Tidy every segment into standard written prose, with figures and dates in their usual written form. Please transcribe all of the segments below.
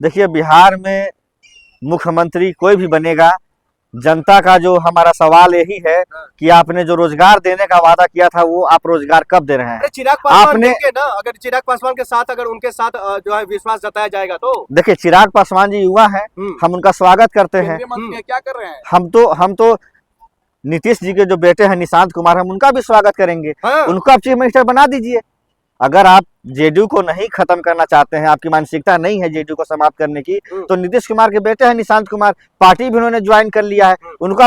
देखिए, बिहार में मुख्यमंत्री कोई भी बनेगा, जनता का जो हमारा सवाल यही है कि आपने जो रोजगार देने का वादा किया था वो आप रोजगार कब दे रहे हैं? चिराग पासवान आपने देंगे ना, अगर चिराग पासवान के साथ अगर उनके साथ जो है विश्वास जताया जाएगा तो। देखिए, चिराग पासवान जी युवा हैं, हम उनका स्वागत करते हैं। क्या कर रहे हैं? हम तो नीतीश जी के जो बेटे हैं निशांत कुमार, हम उनका भी स्वागत करेंगे। उनको आप चीफ मिनिस्टर बना दीजिए। अगर आप जेडीयू को नहीं खत्म करना चाहते हैं, आपकी मानसिकता नहीं है जेडीयू को समाप्त करने की, तो नीतीश कुमार के बेटे हैं निशांत कुमार, पार्टी भी उन्होंने ज्वाइन कर लिया है, उनको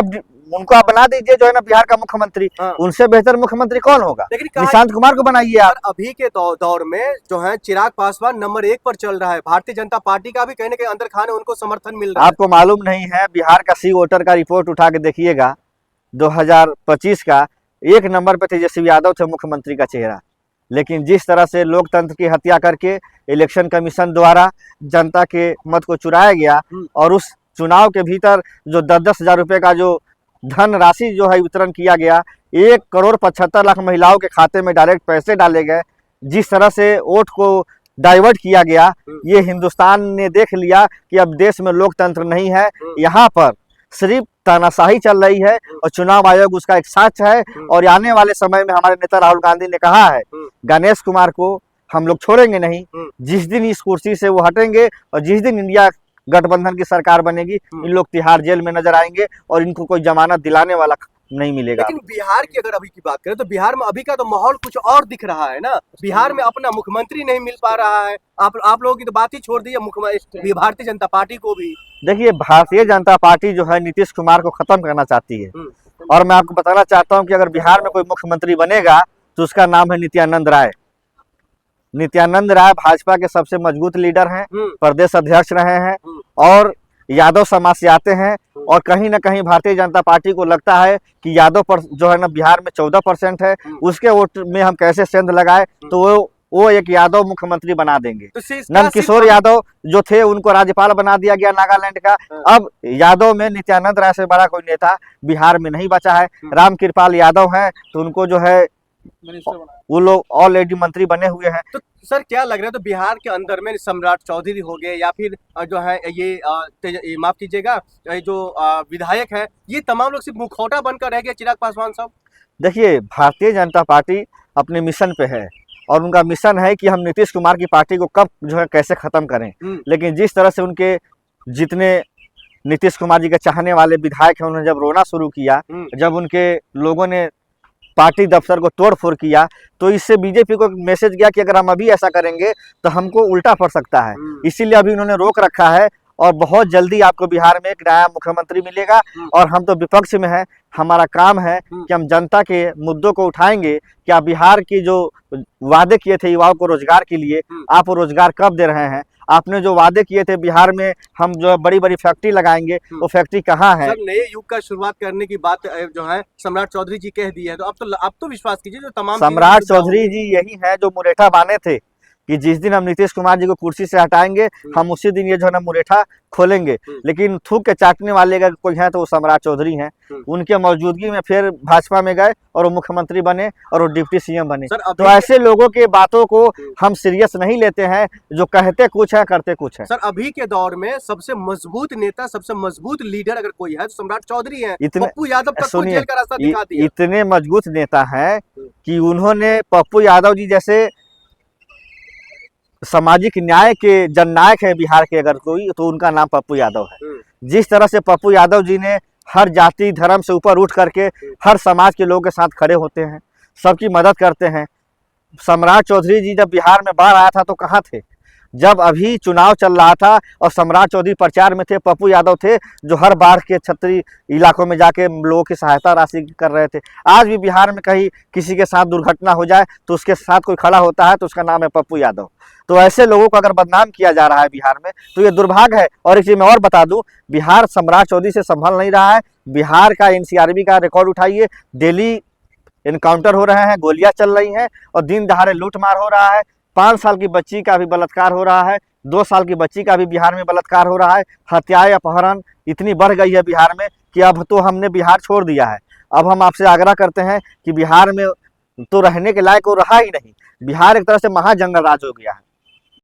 आप बना दीजिए जो है ना बिहार का मुख्यमंत्री। उनसे बेहतर मुख्यमंत्री कौन होगा? निशांत कुमार को बनाइए आप। अभी के दौर में जो है चिराग पासवान नंबर 1 पर चल रहा है। भारतीय जनता पार्टी का भी कहीं ना कहीं अंदर खाने उनको समर्थन मिल रहा है। आपको मालूम नहीं है, बिहार का सी वोटर का रिपोर्ट उठा के देखिएगा 2025 का, 1 नंबर पे तेजस्वी यादव थे मुख्यमंत्री का चेहरा। लेकिन जिस तरह से लोकतंत्र की हत्या करके इलेक्शन कमीशन द्वारा जनता के मत को चुराया गया और उस चुनाव के भीतर जो 10-10 हजार रुपए का जो धन राशि जो है वितरण किया गया, 1,75,00,000 महिलाओं के खाते में डायरेक्ट पैसे डाले गए, जिस तरह से वोट को डाइवर्ट किया गया, ये हिंदुस्तान ने देख लिया कि अब देश में लोकतंत्र नहीं है। यहाँ पर सिर्फ तानाशाही चल रही है और चुनाव आयोग उसका एक साक्ष्य है। और आने वाले समय में हमारे नेता राहुल गांधी ने कहा है, गणेश कुमार को हम लोग छोड़ेंगे नहीं। जिस दिन इस कुर्सी से वो हटेंगे और जिस दिन इंडिया गठबंधन की सरकार बनेगी, इन लोग तिहाड़ जेल में नजर आएंगे और इनको कोई जमानत दिलाने वाला नहीं मिलेगा। लेकिन बिहार की अगर अभी की बात करें तो बिहार में अभी का तो माहौल कुछ और दिख रहा है ना। बिहार में अपना मुख्यमंत्री नहीं मिल पा रहा है। आप लोगों की तो बात ही छोड़ दी है, भारतीय जनता पार्टी को भी। देखिए, भारतीय जनता पार्टी जो है नीतीश कुमार को खत्म करना चाहती है। और मैं आपको बताना चाहता हूं कि अगर बिहार में कोई मुख्यमंत्री बनेगा तो उसका नाम है नित्यानंद राय। नित्यानंद राय भाजपा के सबसे मजबूत लीडर हैं, प्रदेश अध्यक्ष रहे हैं और यादव समाज से आते हैं। और कहीं ना कहीं भारतीय जनता पार्टी को लगता है कि यादव पर जो है ना बिहार में 14% है, उसके वोट में हम कैसे सेंध लगाए तो वो एक यादव मुख्यमंत्री बना देंगे। नंद किशोर यादव जो थे उनको राज्यपाल बना दिया गया नागालैंड का। अब यादव में नित्यानंद राय से बड़ा कोई नेता बिहार में नहीं बचा है। राम कृपाल यादव हैं तो उनको जो है वो लोग ऑलरेडी मंत्री बने हुए हैं। तो सर क्या लग रहा है, तो बिहार के अंदर में सम्राट चौधरी हो गए या फिर जो है ये माफ कीजिएगा जो विधायक है, ये तमाम लोग सिर्फ मुखौटा बनकर रह गए चिराग पासवान साहब? देखिए, भारतीय जनता पार्टी अपने मिशन पे है और उनका मिशन है कि हम नीतीश कुमार की पार्टी को कब जो है कैसे खत्म करें। लेकिन जिस तरह से उनके जितने नीतीश कुमार जी के चाहने वाले विधायक हैं, उन्होंने जब रोना शुरू किया, जब उनके लोगों ने पार्टी दफ्तर को तोड़ फोड़ किया, तो इससे बीजेपी को मैसेज गया कि अगर हम अभी ऐसा करेंगे तो हमको उल्टा पड़ सकता है। इसीलिए अभी उन्होंने रोक रखा है और बहुत जल्दी आपको बिहार में एक नया मुख्यमंत्री मिलेगा। और हम तो विपक्ष में हैं, हमारा काम है कि हम जनता के मुद्दों को उठाएंगे। क्या बिहार की जो वादे किए थे युवाओं को रोजगार के लिए, आप वो रोजगार कब दे रहे हैं? आपने जो वादे किए थे बिहार में हम जो बड़ी बड़ी फैक्ट्री लगाएंगे, वो फैक्ट्री कहाँ है? नए युग का शुरुआत करने की बात जो है सम्राट चौधरी जी कह दी है, तो अब तो विश्वास कीजिए जो तमाम सम्राट चौधरी जी यही है जो मुरेठा बांधे थे कि जिस दिन हम नीतीश कुमार जी को कुर्सी से हटाएंगे, हम उसी दिन ये जो है ना मुरेठा खोलेंगे। लेकिन थूक के चाटने वाले अगर कोई है तो वो सम्राट चौधरी हैं। उनके मौजूदगी में फिर भाजपा में गए और वो मुख्यमंत्री बने और वो डिप्टी सीएम बने। तो ऐसे लोगों के बातों को हम सीरियस नहीं लेते हैं, जो कहते कुछ है करते कुछ है। सर अभी के दौर में सबसे मजबूत नेता, सबसे मजबूत लीडर अगर कोई है तो सम्राट चौधरी है। पप्पू यादव तक को जेल का रास्ता दिखा दिया। इतने मजबूत नेता हैं कि उन्होंने पप्पू यादव जी जैसे सामाजिक न्याय के जननायक है बिहार के अगर कोई, तो उनका नाम पप्पू यादव है। जिस तरह से पप्पू यादव जी ने हर जाति धर्म से ऊपर उठ करके हर समाज के लोगों के साथ खड़े होते हैं, सबकी मदद करते हैं। सम्राट चौधरी जी जब बिहार में बाढ़ आया था तो कहाँ थे? जब अभी चुनाव चल रहा था और सम्राट चौधरी प्रचार में थे, पप्पू यादव थे जो हर बाढ़ के क्षत्रिय इलाकों में जाके लोगों की सहायता राशि कर रहे थे। आज भी बिहार में कहीं किसी के साथ दुर्घटना हो जाए तो उसके साथ कोई खड़ा होता है तो उसका नाम है पप्पू यादव। तो ऐसे लोगों को अगर बदनाम किया जा रहा है बिहार में तो ये दुर्भाग्य है। और एक चीज मैं और बता दूं, बिहार सम्राट चौधरी से संभल नहीं रहा है। बिहार का एनसीआरबी का रिकॉर्ड उठाइए, डेली एनकाउंटर हो रहे हैं, गोलियां चल रही हैं और दिन दहाड़े लूटमार हो रहा है। 5 साल की बच्ची का भी बलात्कार हो रहा है, 2 साल की बच्ची का भी बिहार में बलात्कार हो रहा है। हत्याएं अपहरण इतनी बढ़ गई है बिहार में कि अब तो हमने बिहार छोड़ दिया है। अब हम आपसे आग्रह करते हैं कि बिहार में तो रहने के लायक वो रहा ही नहीं। बिहार एक तरह से महाजंगल राज हो गया है।